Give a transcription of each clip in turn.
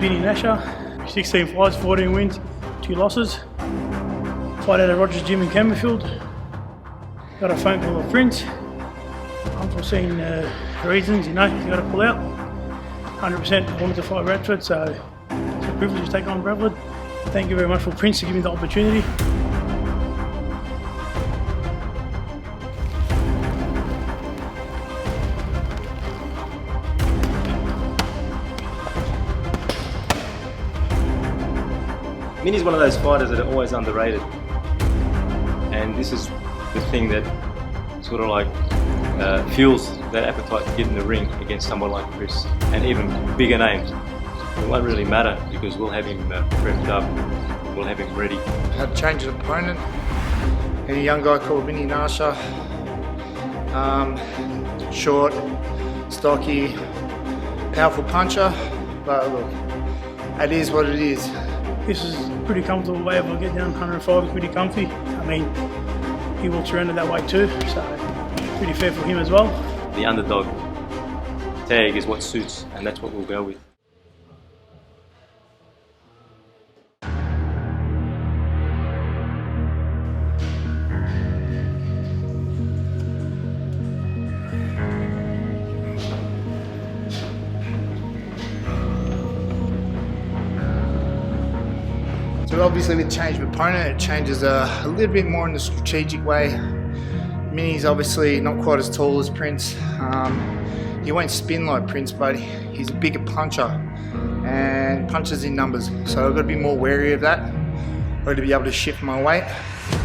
Vinny Nasha, 16 fights, 14 wins, 2 losses. Fight out at Rogers Gym in Campbellfield. Got a phone call of Prince. Unforeseen reasons, he's got to pull out. 100% wanted to fight Bradford, so it's a privilege to take on Bradford. Thank you very much for Prince to give me the opportunity. Minnie's one of those fighters that are always underrated, and this is the thing that sort of like fuels that appetite to get in the ring against someone like Chris, and even bigger names. It won't really matter because we'll have him prepped up, we'll have him ready. Had to change an opponent, and a young guy called Vinny Nasha. Short, stocky, powerful puncher, but look, it is what it is. This is a pretty comfortable way of getting down 105, it's pretty comfy. I mean, he walks around it that way too, so pretty fair for him as well. The underdog tag is what suits, and that's what we'll go with. So obviously with change of opponent, it changes a little bit more in the strategic way. Minnie's obviously not quite as tall as Prince. He won't spin like Prince, but he's a bigger puncher and punches in numbers. So I've got to be more wary of that. I've got to be able to shift my weight.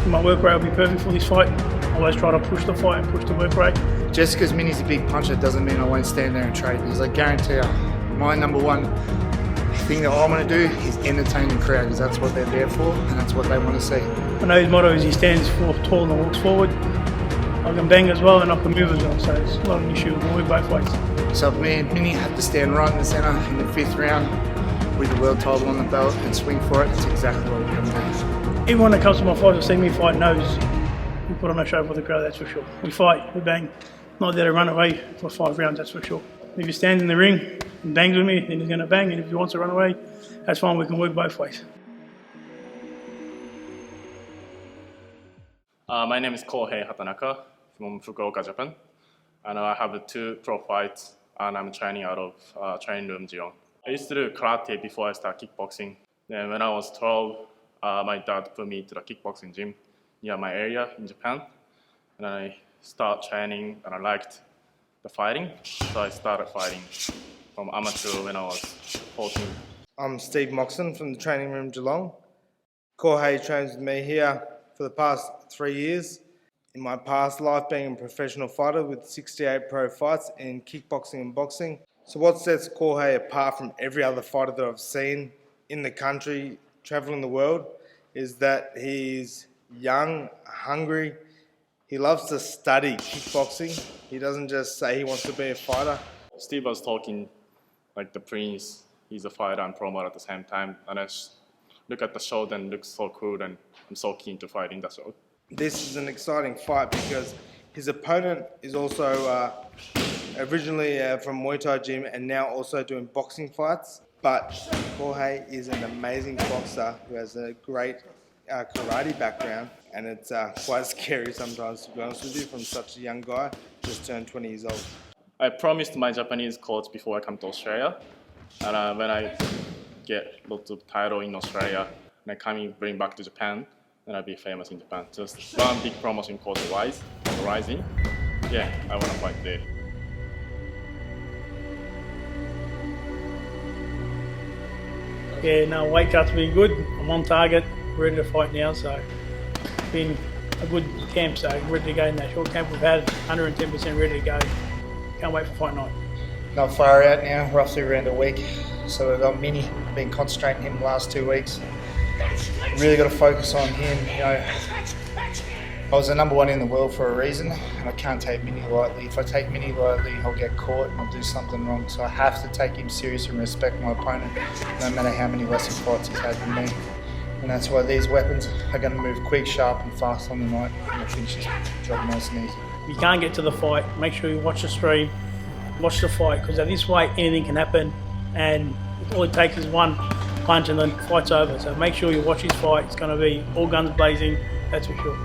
My work rate will be perfect for this fight. I always try to push the fight and push the work rate. Just because Minnie's a big puncher doesn't mean I won't stand there and trade, because I guarantee you, my number one thing that I want to do is entertain the crowd, because that's what they're there for and that's what they want to see. I know his motto is he stands for tall and walks forward. I can bang as well and I can move as well, so it's not an issue. We'll work both ways. So me and Minnie had to stand right in the centre in the 5th round with the world title on the belt and swing for it. That's exactly what we're going to do. Everyone that comes to my fight or see me fight knows we put on a show for the crowd, that's for sure. We fight, we bang. Not there to run away for 5 rounds, that's for sure. If he stands in the ring and bangs with me, then he's going to bang, and if he wants to run away, that's fine, we can work both ways. My name is Kohei Hatanaka from Fukuoka, Japan, and I have 2 pro fights, and I'm training out of training room Gion. I used to do karate before I started kickboxing. Then when I was 12, my dad put me to the kickboxing gym near my area in Japan, and I started training, and I liked the fighting, so I started fighting from amateur when I was 14. I'm Steve Moxon from the training room Geelong. Kohei trains with me here for the past 3 years. In my past life, being a professional fighter with 68 pro fights in kickboxing and boxing. So what sets Kohei apart from every other fighter that I've seen in the country, travelling the world, is that he's young, hungry. He loves to study kickboxing. He doesn't just say he wants to be a fighter. Steve was talking like the Prince. He's a fighter and promoter at the same time. And I just look at the show, then it looks so cool, and I'm so keen to fight in that show. This is an exciting fight because his opponent is also originally from Muay Thai gym and now also doing boxing fights. But Kohei is an amazing boxer who has a great karate background, and it's quite scary sometimes, to be honest with you, from such a young guy, just turned 20 years old. I promised my Japanese coach before I come to Australia, and when I get lots of title in Australia and I bring back to Japan, then I'll be famous in Japan. Just one big promotion called Rising. Yeah, I want to fight there. Yeah, no, weight cut's been good. I'm on target, ready to fight now, so it's been a good camp, so ready to go in that short camp we've had, 110% ready to go. Can't wait for fight night. Not far out now, roughly around a week. So we've got Minnie, been concentrating him the last 2 weeks. Really got to focus on him. You know, I was the number 1 in the world for a reason, and I can't take Minnie lightly. If I take Minnie lightly, I'll get caught and I'll do something wrong. So I have to take him seriously and respect my opponent, no matter how many lesson fights he's had with me. And that's why these weapons are going to move quick, sharp and fast on the night, and I finish this job nice and easy. If you can't get to the fight, make sure you watch the stream, watch the fight, because at this weight anything can happen, and All it takes is one punch and then the fight's over. So make sure you watch his fight. It's going to be all guns blazing, that's for sure.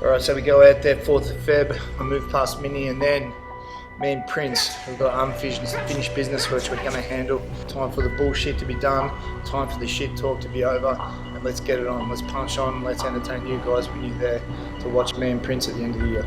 Alright, so we go out there 4th of Feb, we move past Mini, and then me and Prince, we've got unfinished business which we're going to handle. Time for the bullshit to be done, time for the shit talk to be over, and let's get it on. Let's punch on, let's entertain you guys when you're there to watch me and Prince at the end of the year.